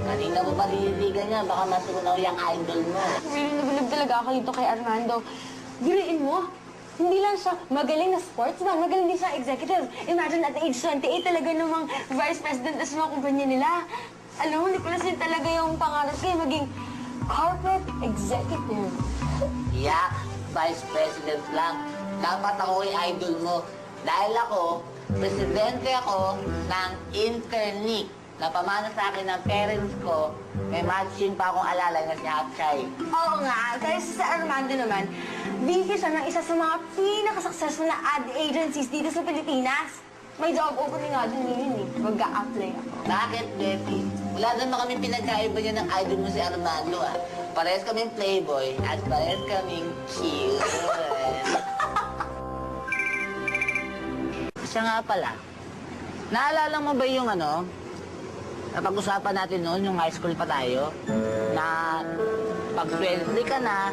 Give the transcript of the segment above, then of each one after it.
Kanina mo paliligan niya, baka masunaw yung idol mo. Bilib talaga ako dito kay Armando. Biruin mo, hindi lang siya magaling na sportsman, magaling din siya executive. Imagine at age 28 talaga namang vice president na sa mga kumpanya nila. Alam mo, Nicolas, yun talaga yung pangarap ko, maging corporate executive. Yak, vice president lang. Dapat ako yung idol mo. Dahil ako, presidente ako ng Internic. Napamana sa akin ng parents ko, may matching pa akong alalay na si Hapchay. Oo nga, kaya si Armando naman, VP siya ng isa sa mga pinaka-successful na ad agencies dito sa Pilipinas. May job opening nga dun ngayon eh. Mag-a-apply ako. Bakit, Betty? Wala naman kami pinagkaiba niya ng idol mo si Armando, ah. Parehas kaming playboy at parehas kaming cute. Siya nga pala, naalala mo ba yung napag-usapan natin noon, yung high school pa tayo, na pag 20 ka na,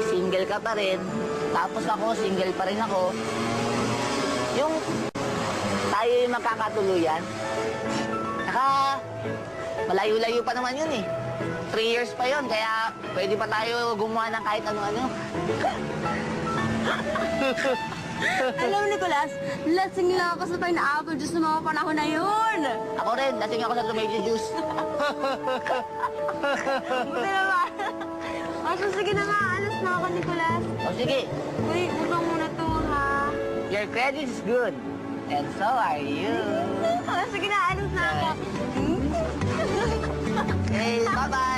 single ka pa rin, tapos ako, single pa rin ako, yung tayo yung magkakatuluyan. Saka, malayo-layo pa naman yun eh. 3 years pa yun, kaya pwede pa tayo gumawa ng kahit ano-ano. Alam mo, Nicolas, lasing lang ako sa pineapple juice ng mga panahon na yun. Ako rin, lasing ako sa tomato juice. Buti naman. Sige na nga, alas na ako, Nicolas. O sige, Uy, utang muna to, ha? your credit is good. And so are you. Sige na, alas na ako. Okay, bye-bye.